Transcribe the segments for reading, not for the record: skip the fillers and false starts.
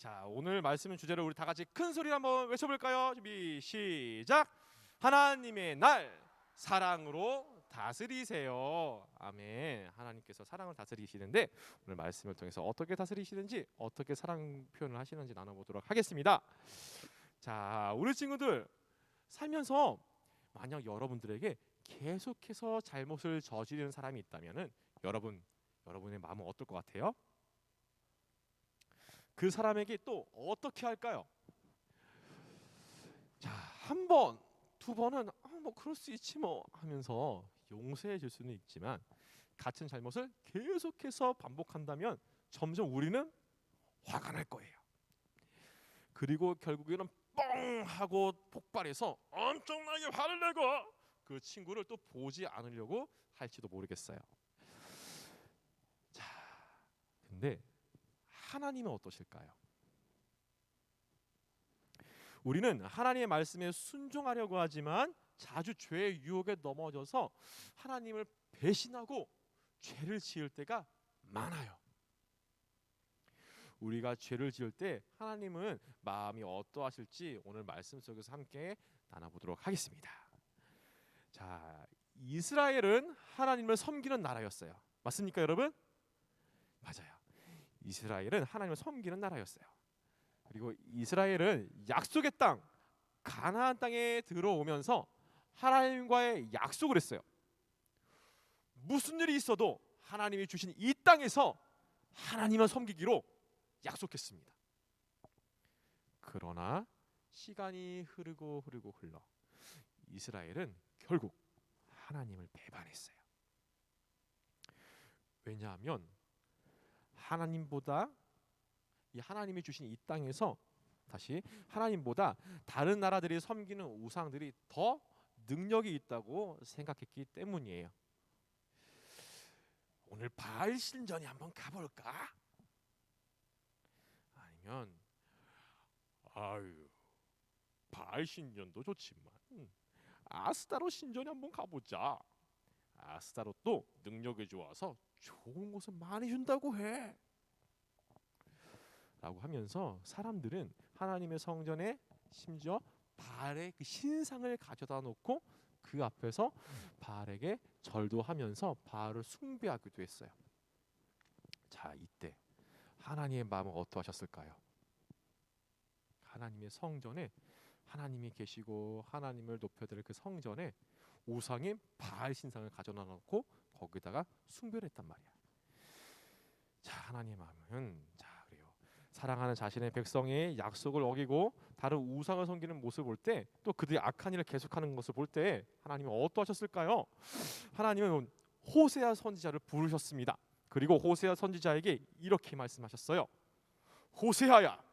자, 오늘 말씀의 주제를 우리 다 같이 큰 소리로 한번 외쳐볼까요? 준비 시작. 하나님의 날 사랑으로 다스리세요. 아멘. 하나님께서 사랑을 다스리시는데 오늘 말씀을 통해서 어떻게 다스리시는지, 어떻게 사랑 표현을 하시는지 나눠보도록 하겠습니다. 자, 우리 친구들 살면서 만약 여러분들에게 계속해서 잘못을 저지르는 사람이 있다면은 여러분의 마음은 어떨 것 같아요? 그 사람에게 또 어떻게 할까요? 자, 한 번, 두 번은 뭐 그럴 수 있지 뭐 하면서 용서해 줄 수는 있지만 같은 잘못을 계속해서 반복한다면 점점 우리는 화가 날 거예요. 그리고 결국에는 뻥 하고 폭발해서 엄청나게 화를 내고 그 친구를 또 보지 않으려고 할지도 모르겠어요. 자, 근데 하나님은 어떠실까요? 우리는 하나님의 말씀에 순종하려고 하지만 자주 죄의 유혹에 넘어져서 하나님을 배신하고 죄를 지을 때가 많아요. 우리가 죄를 지을 때 하나님은 마음이 어떠하실지 오늘 말씀 속에서 함께 나눠보도록 하겠습니다. 자, 이스라엘은 하나님을 섬기는 나라였어요. 맞습니까, 여러분? 맞아요. 이스라엘은 하나님을 섬기는 나라였어요. 그리고 이스라엘은 약속의 땅 가나안 땅에 들어오면서 하나님과의 약속을 했어요. 무슨 일이 있어도 하나님이 주신 이 땅에서 하나님을 섬기기로 약속했습니다. 그러나 시간이 흐르고 흘러 이스라엘은 결국 하나님을 배반했어요. 왜냐하면 하나님보다 이 하나님이 주신 이 땅에서 다시 하나님보다 다른 나라들이 섬기는 우상들이 더 능력이 있다고 생각했기 때문이에요. 오늘 바알 신전에 한번 가볼까? 아니면 바알 신전도 좋지만 아스타롯 신전에 한번 가보자. 아스타롯도 능력이 좋아서 좋은 것을 많이 준다고 해. 라고 하면서 사람들은 하나님의 성전에 심지어 바알의 그 신상을 가져다 놓고 그 앞에서 바알에게 절도 하면서 바알을 숭배하기도 했어요. 자, 이때 하나님의 마음은 어떠하셨을까요? 하나님의 성전에 하나님이 계시고 하나님을 높여드릴 그 성전에 우상의 바알 신상을 가져다 놓고 거기다가 숭배를 했단 말이야. 자, 하나님의 마음은 사랑하는 자신의 백성의 약속을 어기고 다른 우상을 섬기는 모습을 볼 때, 또 그들이 악한 일을 계속하는 것을 볼 때 하나님은 어떠하셨을까요? 하나님은 호세아 선지자를 부르셨습니다. 그리고 호세아 선지자에게 이렇게 말씀하셨어요. 호세아야,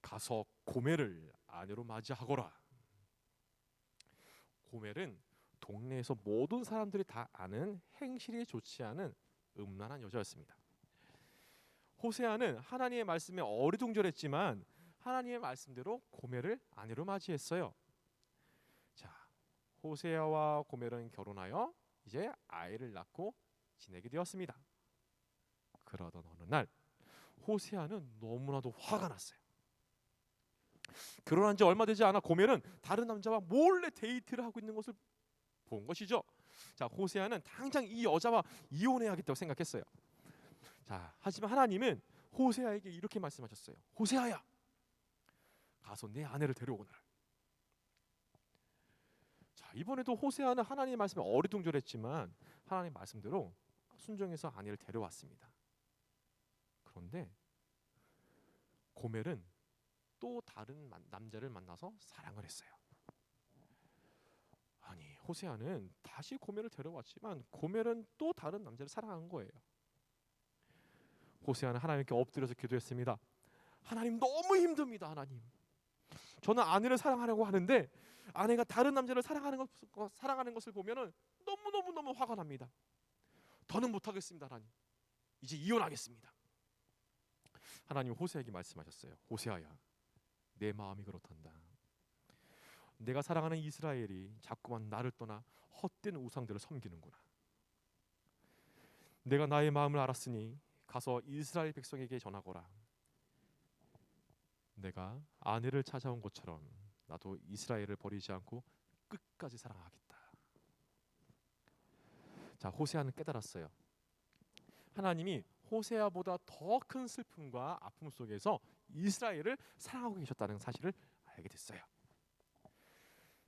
가서 고멜을 아내로 맞이하거라. 고멜은 동네에서 모든 사람들이 다 아는 행실이 좋지 않은 음란한 여자였습니다. 호세아는 하나님의 말씀에 어리둥절했지만 하나님의 말씀대로 고멜을 아내로 맞이했어요. 자, 호세아와 고멜은 결혼하여 이제 아이를 낳고 지내게 되었습니다. 그러던 어느 날 호세아는 너무나도 화가 났어요. 결혼한 지 얼마 되지 않아 고멜은 다른 남자와 몰래 데이트를 하고 있는 것을 본 것이죠. 자, 호세아는 당장 이 여자와 이혼해야겠다고 생각했어요. 자, 하지만 하나님은 호세아에게 이렇게 말씀하셨어요. 호세아야, 가서 내 아내를 데려오너라. 자, 이번에도 호세아는 하나님의 말씀에 어리둥절했지만 하나님 말씀대로 순종해서 아내를 데려왔습니다. 그런데 고멜은 또 다른 남자를 만나서 사랑을 했어요. 아니, 호세아는 다시 고멜을 데려왔지만 고멜은 또 다른 남자를 사랑한 거예요. 호세아는 하나님께 엎드려서 기도했습니다. 하나님, 너무 힘듭니다. 하나님, 저는 아내를 사랑하려고 하는데 아내가 다른 남자를 사랑하는 것을 보면은 너무 화가 납니다. 더는 못하겠습니다. 하나님, 이제 이혼하겠습니다. 하나님 호세아에게 말씀하셨어요. 호세아야, 내 마음이 그렇단다. 내가 사랑하는 이스라엘이 자꾸만 나를 떠나 헛된 우상들을 섬기는구나. 내가 나의 마음을 알았으니 가서 이스라엘 백성에게 전하거라. 내가 아내를 찾아온 것처럼 나도 이스라엘을 버리지 않고 끝까지 사랑하겠다. 자, 호세아는 깨달았어요. 하나님이 호세아보다 더 큰 슬픔과 아픔 속에서 이스라엘을 사랑하고 계셨다는 사실을 알게 됐어요.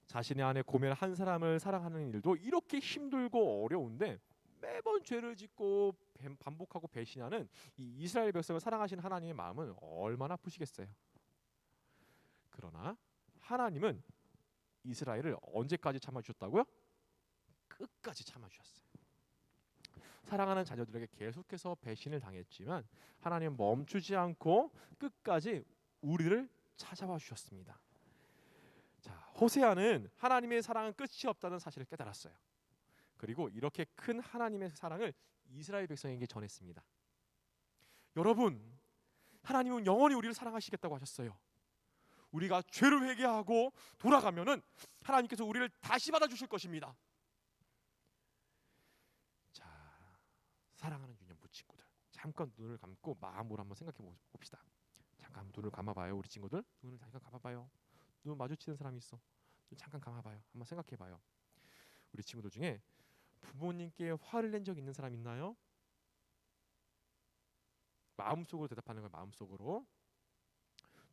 자신의 아내 고멜 한 사람을 사랑하는 일도 이렇게 힘들고 어려운데 매번 죄를 짓고 반복하고 배신하는 이 이스라엘 백성을 사랑하시는 하나님의 마음은 얼마나 아프시겠어요. 그러나 하나님은 이스라엘을 언제까지 참아주셨다고요? 끝까지 참아주셨어요. 사랑하는 자녀들에게 계속해서 배신을 당했지만 하나님은 멈추지 않고 끝까지 우리를 찾아와 주셨습니다. 자, 호세아는 하나님의 사랑은 끝이 없다는 사실을 깨달았어요. 그리고 이렇게 큰 하나님의 사랑을 이스라엘 백성에게 전했습니다. 여러분, 하나님은 영원히 우리를 사랑하시겠다고 하셨어요. 우리가 죄를 회개하고 돌아가면은 하나님께서 우리를 다시 받아주실 것입니다. 자, 사랑하는 유년부 친구들, 잠깐 눈을 감고 마음으로 한번 생각해 봅시다. 잠깐 눈을 감아봐요, 우리 친구들. 눈을 잠깐 감아봐요. 눈 마주치는 사람이 있어. 눈 잠깐 감아봐요. 한번 생각해봐요. 우리 친구들 중에 부모님께 화를 낸 적 있는 사람 있나요? 마음속으로 대답하는 걸 마음속으로.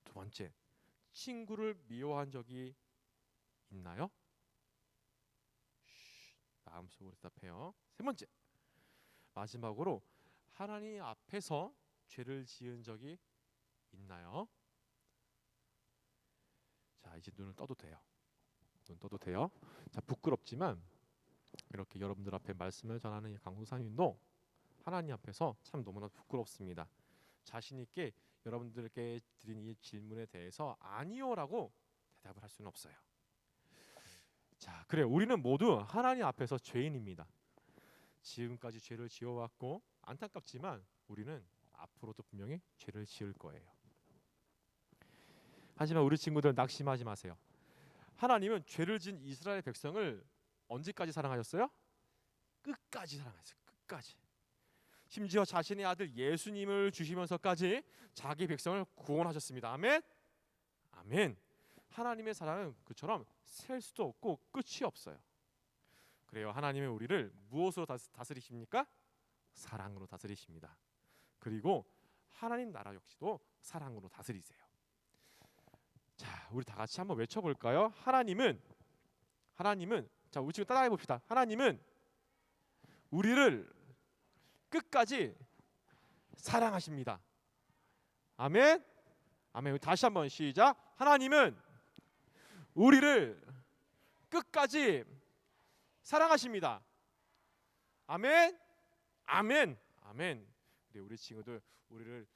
두 번째, 친구를 미워한 적이 있나요? 마음속으로 대답해요. 세 번째, 마지막으로 하나님 앞에서 죄를 지은 적이 있나요? 자, 이제 눈을 떠도 돼요. 눈 떠도 돼요. 자, 부끄럽지만 이렇게 여러분들 앞에 말씀을 전하는 이 강동사님도 하나님 앞에서 참 너무나 부끄럽습니다. 자신 있게 여러분들께 드린 이 질문에 대해서 아니요라고 대답을 할 수는 없어요. 자, 그래, 우리는 모두 하나님 앞에서 죄인입니다. 지금까지 죄를 지어왔고 안타깝지만 우리는 앞으로도 분명히 죄를 지을 거예요. 하지만 우리 친구들 낙심하지 마세요. 하나님은 죄를 지은 이스라엘 백성을 언제까지 사랑하셨어요? 끝까지 사랑하셨어요. 끝까지. 심지어 자신의 아들 예수님을 주시면서까지 자기 백성을 구원하셨습니다. 아멘. 아멘. 하나님의 사랑은 그처럼 셀 수도 없고 끝이 없어요. 그래요. 하나님은 우리를 무엇으로 다스리십니까? 사랑으로 다스리십니다. 그리고 하나님 나라 역시도 사랑으로 다스리세요. 자, 우리 다 같이 한번 외쳐볼까요? 하나님은 자, 우리 지금 따라해 봅시다. 하나님은 우리를 끝까지 사랑하십니다. 아멘. 아멘. 다시 한번 시작. 하나님은 우리를 끝까지 사랑하십니다. 아멘. 아멘. 아멘. 우리 친구들, 우리를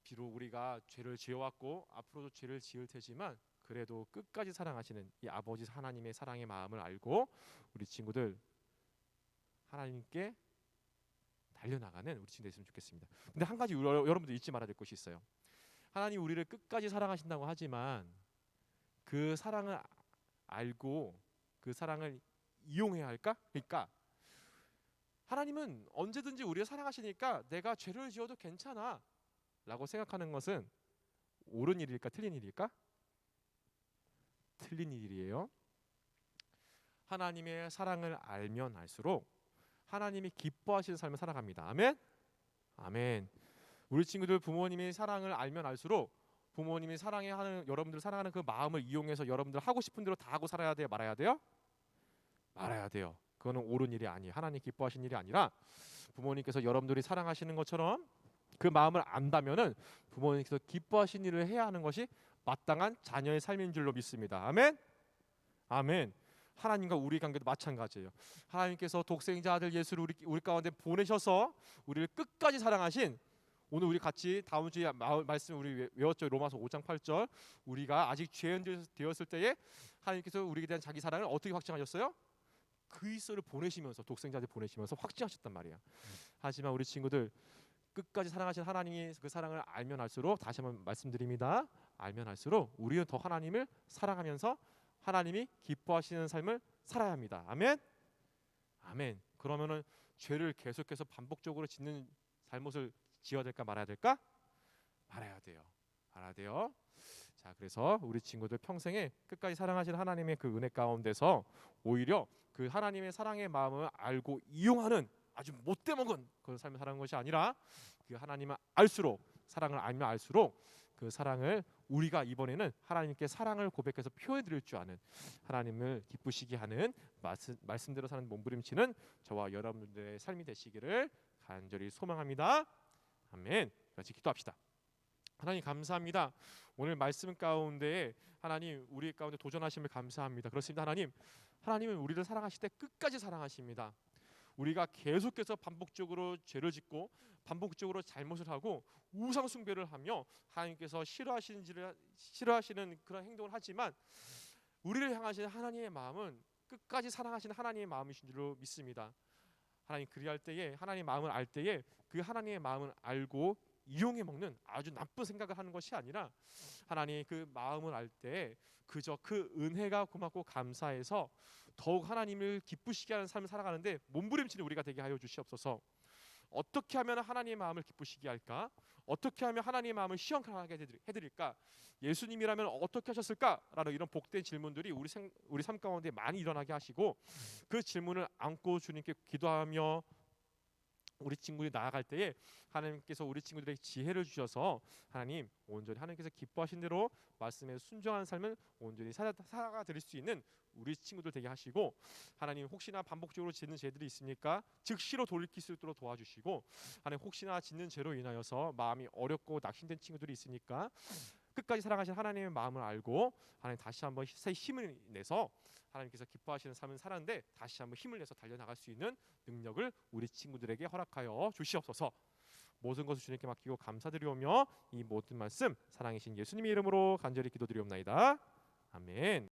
비록 우리가 죄를 지어왔고 앞으로도 죄를 지을 테지만 그래도 끝까지 사랑하시는 이 아버지 하나님의 사랑의 마음을 알고 우리 친구들 하나님께 달려나가는 우리 친구들 됐으면 좋겠습니다. 근데 한 가지 여러분들 잊지 말아야 될 것이 있어요. 하나님 우리를 끝까지 사랑하신다고 하지만 그 사랑을 알고 그 사랑을 이용해야 할까? 그러니까 하나님은 언제든지 우리를 사랑하시니까 내가 죄를 지어도 괜찮아 라고 생각하는 것은 옳은 일일까 틀린 일일까? 틀린 일이에요. 하나님의 사랑을 알면 알수록 하나님이 기뻐하시는 삶을 살아갑니다. 아멘. 아멘. 우리 친구들 부모님의 사랑을 알면 알수록 부모님이 사랑하는 여러분들 사랑하는 그 마음을 이용해서 여러분들 하고 싶은 대로 다 하고 살아야 돼요? 말아야 돼요? 말아야 돼요. 그거는 옳은 일이 아니에요. 하나님 기뻐하시는 일이 아니라 부모님께서 여러분들이 사랑하시는 것처럼 그 마음을 안다면은 부모님께서 기뻐하시는 일을 해야 하는 것이 마땅한 자녀의 삶인 줄로 믿습니다. 아멘. 아멘. 하나님과 우리 관계도 마찬가지예요. 하나님께서 독생자 아들 예수를 우리 가운데 보내셔서 우리를 끝까지 사랑하신 오늘 우리 같이 다음 주에 말씀 우리 외웠죠. 로마서 5장 8절. 우리가 아직 죄인 되었을 때에 하나님께서 우리에 대한 자기 사랑을 어떻게 확증하셨어요? 그리스도를 보내시면서 독생자를 보내시면서 확증하셨단 말이야. 하지만 우리 친구들 끝까지 사랑하신 하나님이 그 사랑을 알면 알수록 다시 한번 말씀드립니다. 알면 알수록 우리는 더 하나님을 사랑하면서 하나님이 기뻐하시는 삶을 살아야 합니다. 아멘. 아멘. 그러면은 죄를 계속해서 반복적으로 짓는 잘못을 지어야 될까 말아야 될까? 말아야 돼요. 말아야 돼요. 자, 그래서 우리 친구들 평생에 끝까지 사랑하시는 하나님의 그 은혜 가운데서 오히려 그 하나님의 사랑의 마음을 알고 이용하는 아주 못돼 먹은 그런 삶을 살아가는 것이 아니라 그 하나님을 알수록 사랑을 알면 알수록 그 사랑을 우리가 이번에는 하나님께 사랑을 고백해서 표현해 드릴 줄 아는 하나님을 기쁘시게 하는 말씀대로 사는 몸부림치는 저와 여러분들의 삶이 되시기를 간절히 소망합니다. 아멘. 같이 기도합시다. 하나님 감사합니다. 오늘 말씀 가운데 하나님 우리 가운데 도전하심을 감사합니다. 그렇습니다. 하나님은 우리를 사랑하실 때 끝까지 사랑하십니다. 우리가 계속해서 반복적으로 죄를 짓고 반복적으로 잘못을 하고 우상 숭배를 하며 하나님께서 싫어하시는 그런 행동을 하지만 우리를 향하시는 하나님의 마음은 끝까지 사랑하시는 하나님의 마음이신 줄로 믿습니다. 하나님 그리할 때에 하나님의 마음을 알 때에 그 하나님의 마음을 알고 이용해 먹는 아주 나쁜 생각을 하는 것이 아니라 하나님 그 마음을 알 때 그저 그 은혜가 고맙고 감사해서 더욱 하나님을 기쁘시게 하는 삶을 살아가는데 몸부림치는 우리가 되게 하여 주시옵소서. 어떻게 하면 하나님의 마음을 기쁘시게 할까? 어떻게 하면 하나님의 마음을 시원하게 해드릴까? 예수님이라면 어떻게 하셨을까라는 이런 복된 질문들이 우리 삶 가운데 많이 일어나게 하시고 그 질문을 안고 주님께 기도하며 우리 친구들이 나아갈 때에 하나님께서 우리 친구들에게 지혜를 주셔서 하나님 온전히 하나님께서 기뻐하신 대로 말씀에 순종한 삶을 온전히 살아가 드릴 수 있는 우리 친구들 되게 하시고 하나님 혹시나 반복적으로 짓는 죄들이 있습니까? 즉시로 돌이킬 수 있도록 도와주시고 하나님 혹시나 짓는 죄로 인하여서 마음이 어렵고 낙심된 친구들이 있으니까 끝까지 사랑하시는 하나님의 마음을 알고 하나님 다시 한번 새 힘을 내서 하나님께서 기뻐하시는 삶을 살았는데 다시 한번 힘을 내서 달려나갈 수 있는 능력을 우리 친구들에게 허락하여 주시옵소서. 모든 것을 주님께 맡기고 감사드리오며 이 모든 말씀 사랑이신 예수님의 이름으로 간절히 기도드리옵나이다. 아멘.